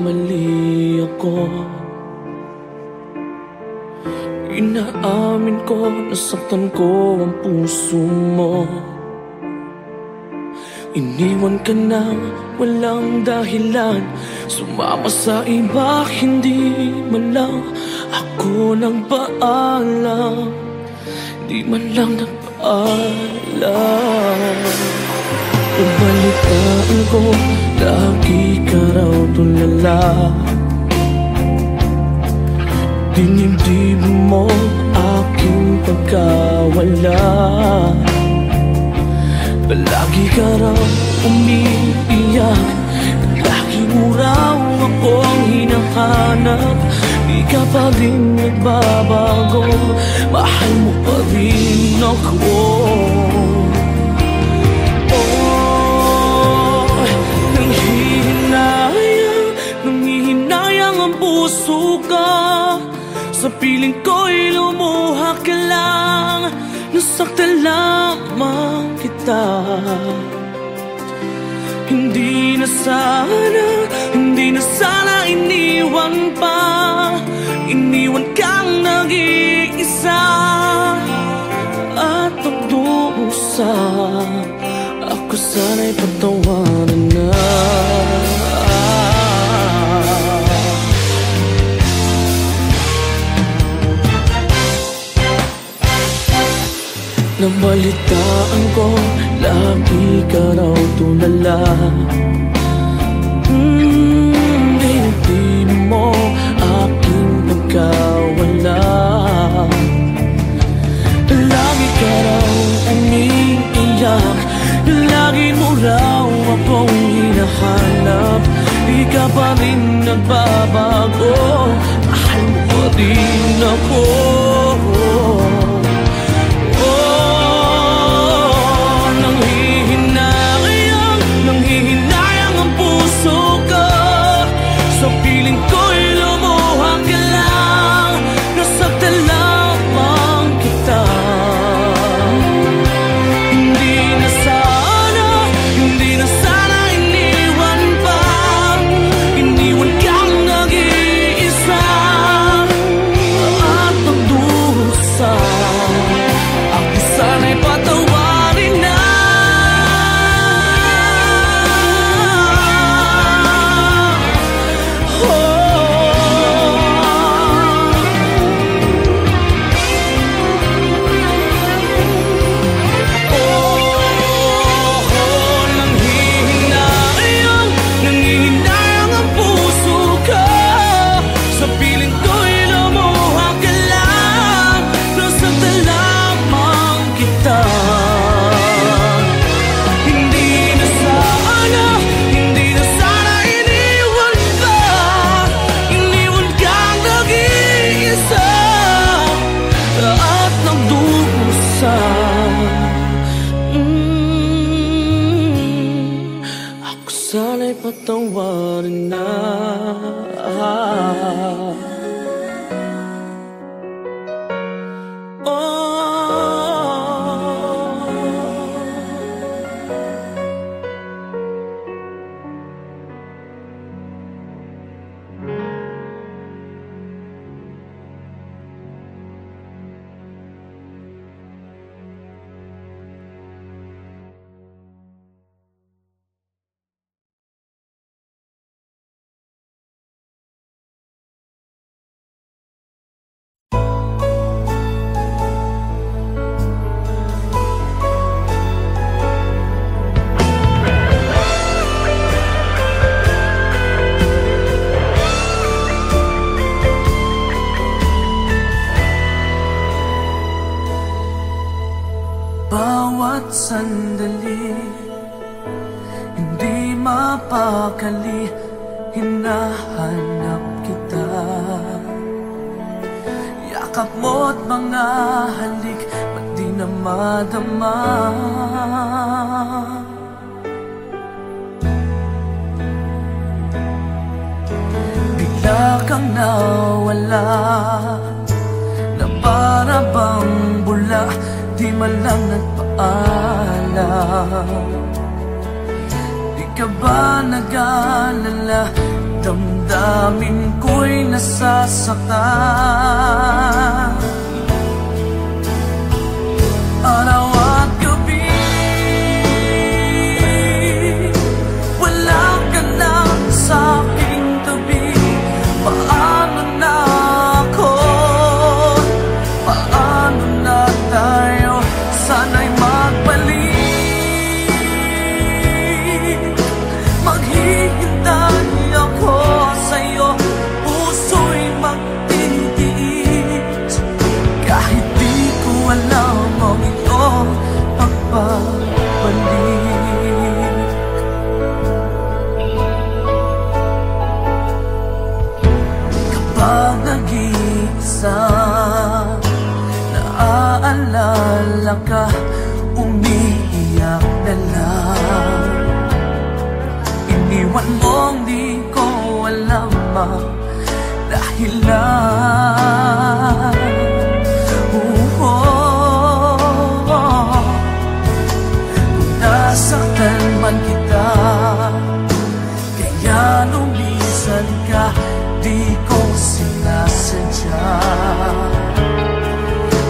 nagkamali ako. Inaamin ko, nasaktan ko ang puso mo. Iniwan ka na walang dahilan, sumama sa iba, hindi man lang ako nagpaalam, di man lang nagpaalam. Nabalitaan ko, lagi ka raw tulala. Dinibdib mo aking pagkawala. Palagi ka raw umiiyak, lagi mo raw akong hinahanap. Di ka pa rin nagbabago, mahal mo pa rin ako. Oh, nanghihinayang ang puso ka. Sa piling ko'y lumuha ka lang, nasaktan lamang kita. Hindi na sana iniwan pa. Iniwan kang nag-iisa at nagdusa. Ako sana'y patawarin na. Nabalitaan ko, lagi ka raw tulala. Dinibdib mo aking pagkawala. Lagi ka raw umiiyak, lagi mo raw akong hinahanap. Di ka pa rin nagbabago, mahal mo pa rin ako. Nanghihinayang ang puso ko. Sa piling ko'y lumuha ka lang, nasaktan lamang kita. Hindi na sana iniwan pa. Iniwan kang nag-iisa at nagdusa. Ako sana'y patawarin na. Ako sana'y patawarin na. Bawat sandali, hindi mapakali, hinahanap kita. Yakap mo't mga halik, ba't di na madama? Bigla kang nawala, na para bang bula, di man lang nagpaalam. Di ka ba nag-alala, damdamin ko'y nasasaktan. Araw at gabi, wala ka na sa aking tabi. Paano na ako? Paano na tayo? Sana'y magbalik. Maghihintay ako sa'yo, puso'y magtitiis. Kahit di ko alam ang iyong pagbabalik. Kapag nag-iisa, naaalala ka, umiiyak na lang. Iniwan mong di ko alam ang dahilan. Kung nasaktan man kita, kaya lumisan ka, di ko sinasadya.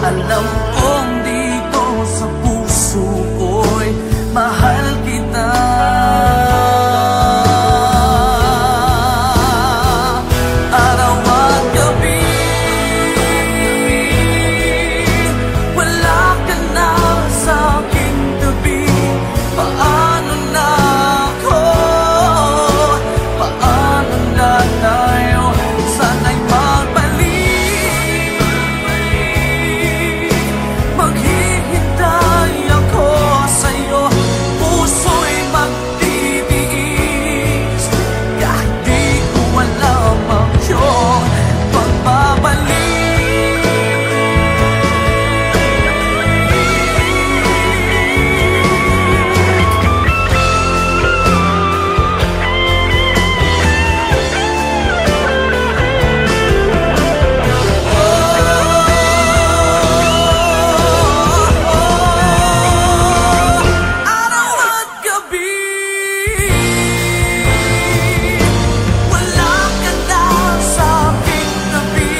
Alam kong dito sa puso ko'y mahal kita. Araw at gabi, wala ka na sa aking tabi. Paano na ako? Paano na tayo? Sana'y magbalik. Maghihintay ako sa'yo, puso'y magtitiis. Kahit di ko alam ang iyong pagbabalik. Araw at gabi, wala ka na sa aking tabi.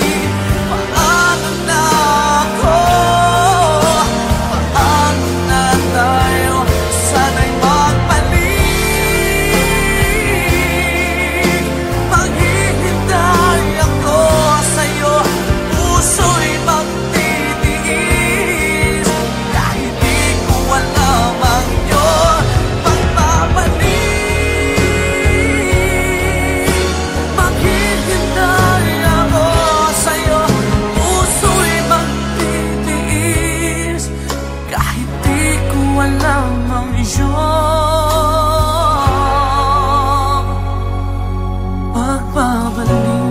Paano na ako? Paano na tayo? Sana'y magbalik. Maghihintay ako sa'yo, puso'y magtitiis. Kahit di ko alam ang iyong pagbabalik. Maghihintay ako sa'yo, puso'y magtitiis. Kahit di ko alam ang iyong pagbabalik.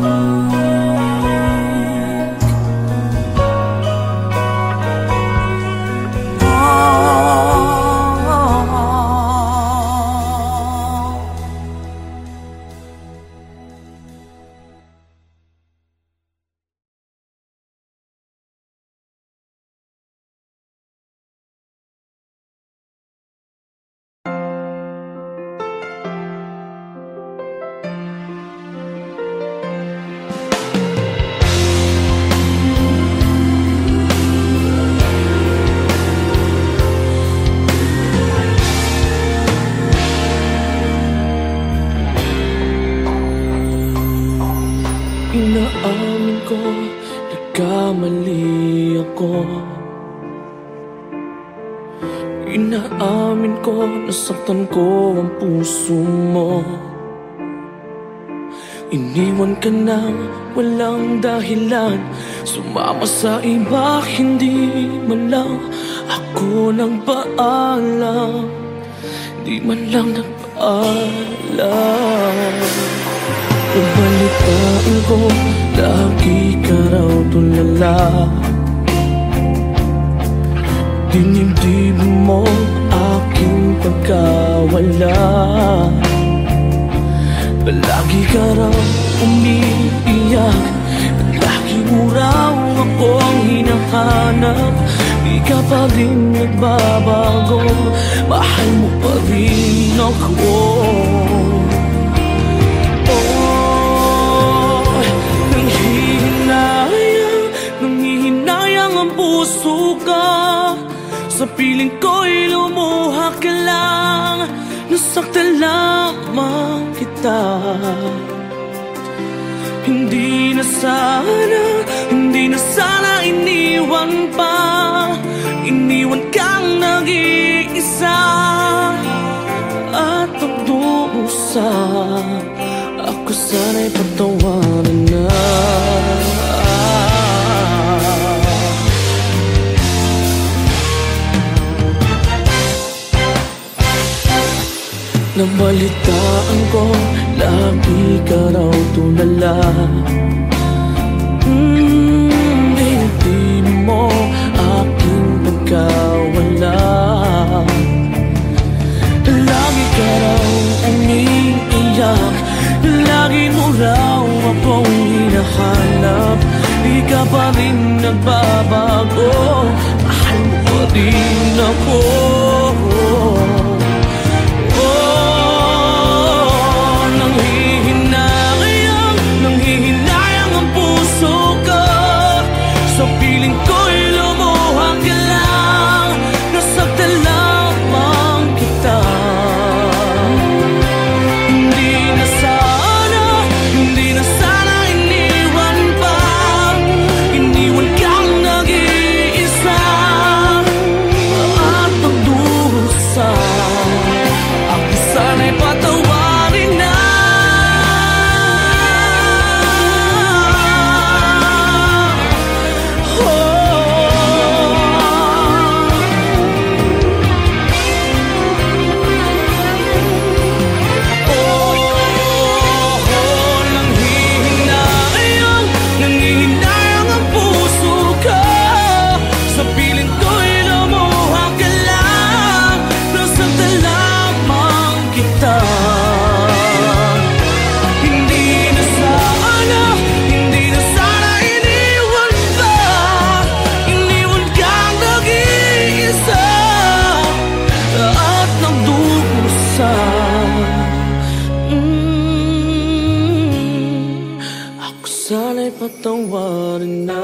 Inaamin ko, nagkamali ako. Inaamin ko, nasaktan ko ang puso mo. Iniwan ka na walang dahilan, sumama sa iba, hindi man lang ako nagpaalam. Di man lang nagpaalam. Pabalitain ko, lagi ka raw tulala. Dinibdib mo aking pagkawala. Palagi ka raw umiiyak, lagi mo raw akong hinahanap. Di ka pa rin nagbabago, mahal mo pa rin ako. Oh, ka. Sa piling ko'y lumuha ka lang, nasaktan lamang kita. Hindi na sana iniwan pa. Iniwan kang nag-iisa at pagdusa. Ako sana'y patawarin na. Nabalitaan ko, lagi ka raw tulala. Hindi mo aking pagkawala. Lagi ka raw umiiyak, lagi mo raw akong hinahanap. Di ka pa rin nagbabago, mahal mo pa rin ako. Sa piling ko'y lumuha ka lang, nasaktan lamang kita. Hindi na sana iniwan pa. Iniwan kang nag-iisa at pagdusa. Ako sana'y patawarin na. Ako sana'y patawarin na.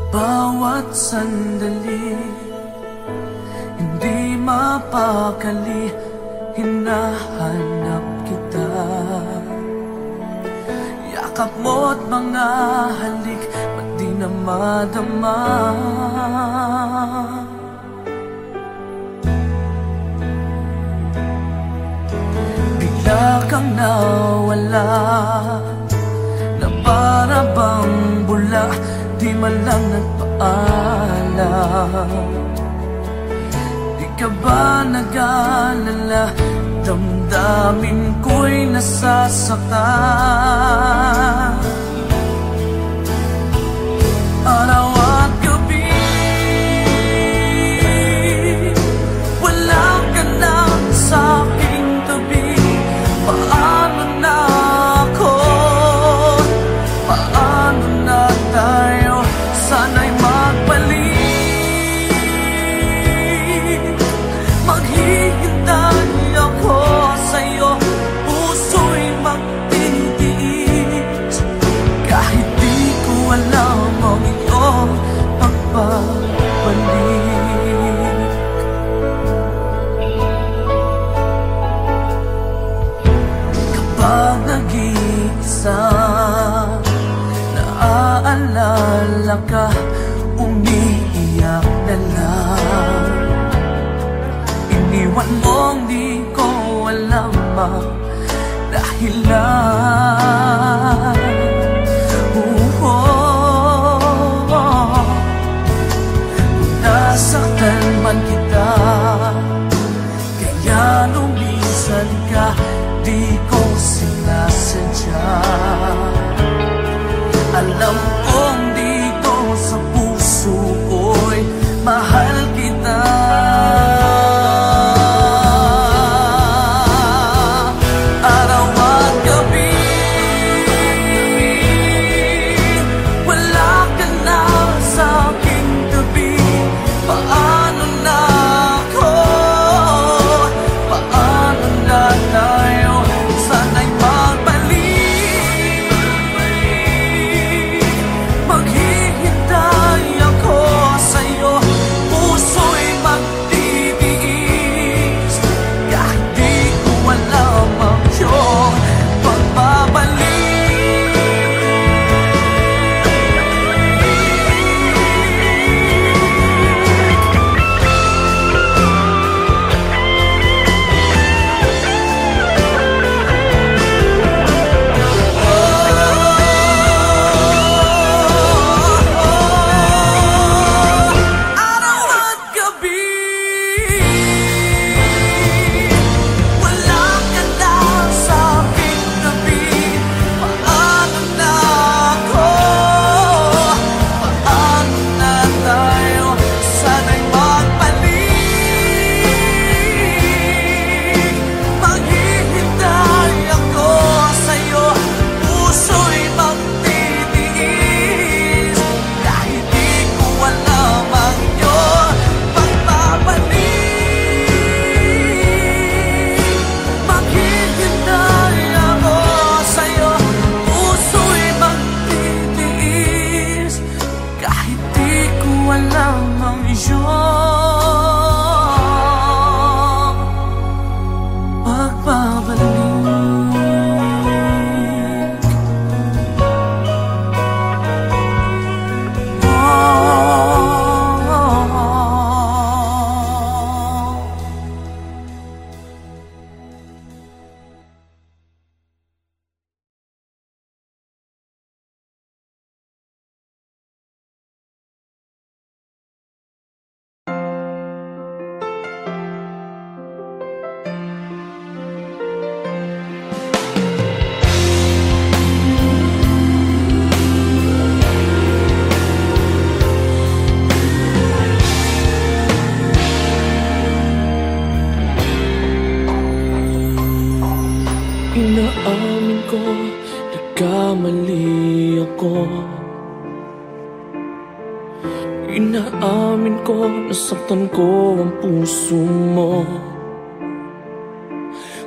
Bawat sandali, hindi mapakali, hinahanap kita. Yakap mo't mga halik, ba't di na madama? Bigla kang nawala, na para bang bula, di man lang nagpaalam. Di ka ba nag-alala, damdamin ko'y nasasaktan. Araw at gabi, wala ka na sa aking tabi. Paano na ako? Paano na tayo? Sana'y magbalik. Maghihintay ako sa'yo, puso'y magtitiis. Kahit di ko alam ang iyong pagpapalik. Kapag nag-iisa, naaalala ka, umiiyak na lang. Iniwan mong di ko alam dahil dahilan. Nasaktan man kita, kaya lumisan ka, di ko sinasadya. Alam kong dito sa puso ko'y mahal kita. Araw at gabi, wala ka na sa aking tabi. Paano na ako? Paano na tayo? Sana'y magbalik. Maghihintay ako sa'yo. Puso'y magtitiis kahit di ko alam ang iyong pagbabalik. Inaamin ko, nagkamali ako. Inaamin ko, nasaktan ko ang puso mo.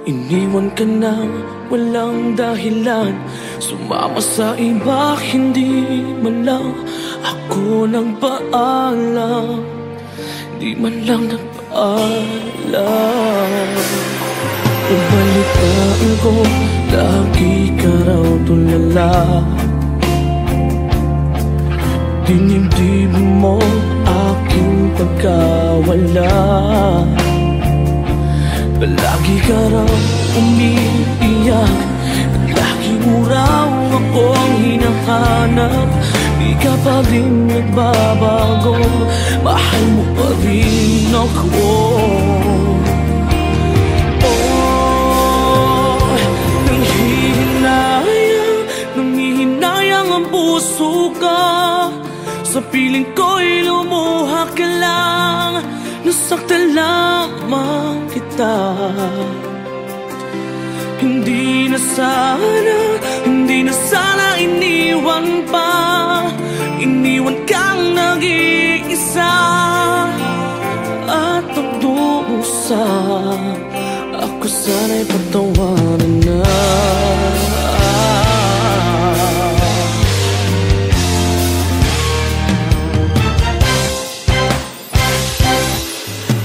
Iniwan ka na walang dahilan, sumama sa iba, hindi man lang ako nagpaalam. Di man lang nagpaalam. Pabalitaan ko, lagi ka raw tulala. Dinibdib mo aking pagkawala. Palagi ka raw umiiyak, lagi mo raw akong hinahanap. Di ka pa rin nagbabago, mahal mo pa rin ako. Nanghihinayang ang puso ka, sa piling ko'y lumuha ka lang. Nasaktan lamang kita. Hindi na sana iniwan pa. Iniwan kang nag-iisa at pagdusa. Ako sana'y patawarin na.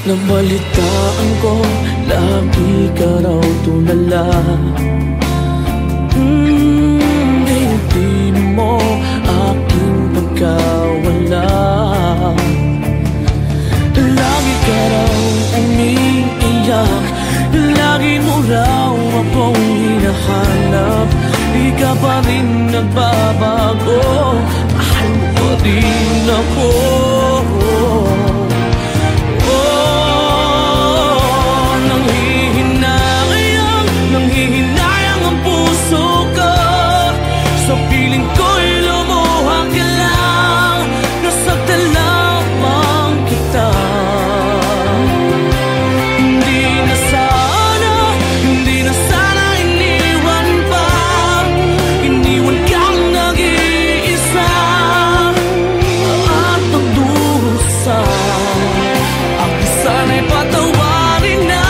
Nabalitaan ko, lagi ka raw tulala. Hindi mo aking pagkawala. Lagi ka raw umiiyak, lagi mo raw akong hinahanap. di ka pa rin nagbabago, mahal mo pa rin ako. Nanghihinayang ang puso ko, sa piling ko'y lumuha ka lang, nasaktan lamang kita. Hindi na sana iniwan pa, iniwan kang nag-iisa at nagdusa. Ako sana'y patawarin na.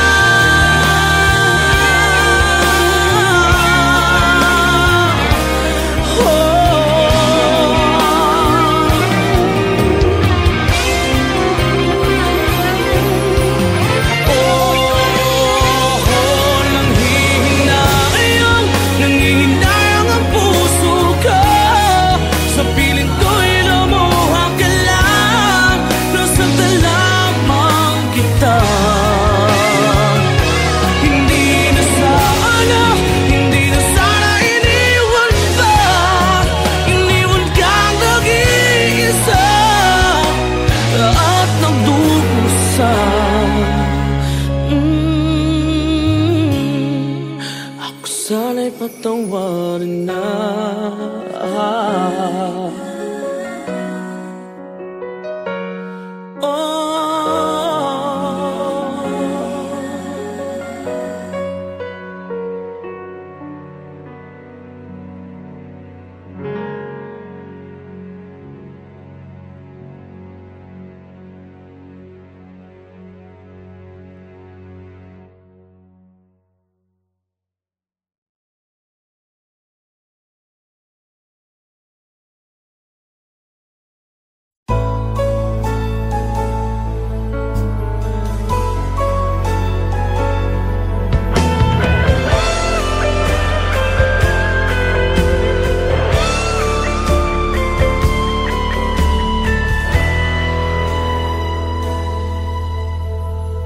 Ako sana'y patawarin na.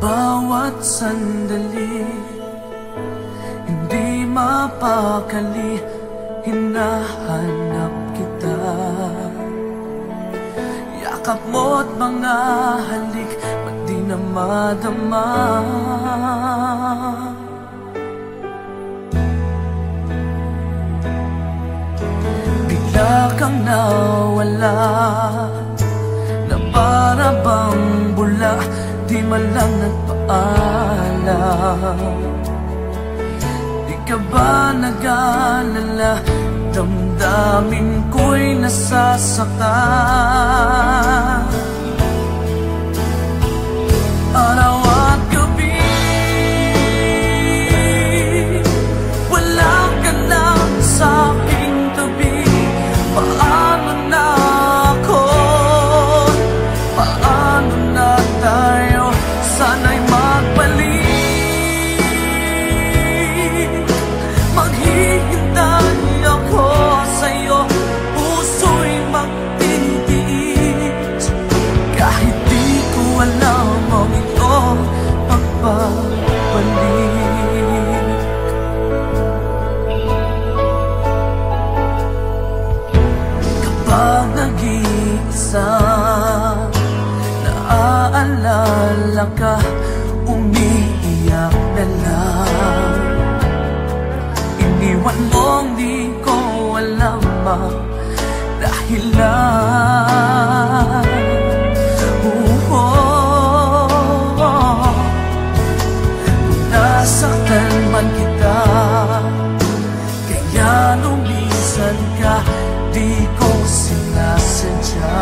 Bawat sandali, hindi mapakali, hinahanap kita. Yakap mo't mga halik, ba't di na madama? Bigla kang nawala, na para bang bula, di man lang nagpaalam. Di ka ba nag-alala, damdamin ko'y nasasaktan. Araw at gabi, wala ka lang sa aking tabi. Paano na ako? Paano na tayo? Sana'y magbalik. Maghihintay ako sa'yo, puso'y magtitiis. Kahit di ko alam ang iyong pagbabalik. Kapag nag-iisa, naaalala ka, umiiyak na lang. Iniwan mong di ko alam ang dahilan. Nasaktan man kita, kaya lumisan ka, di ko sinasadya.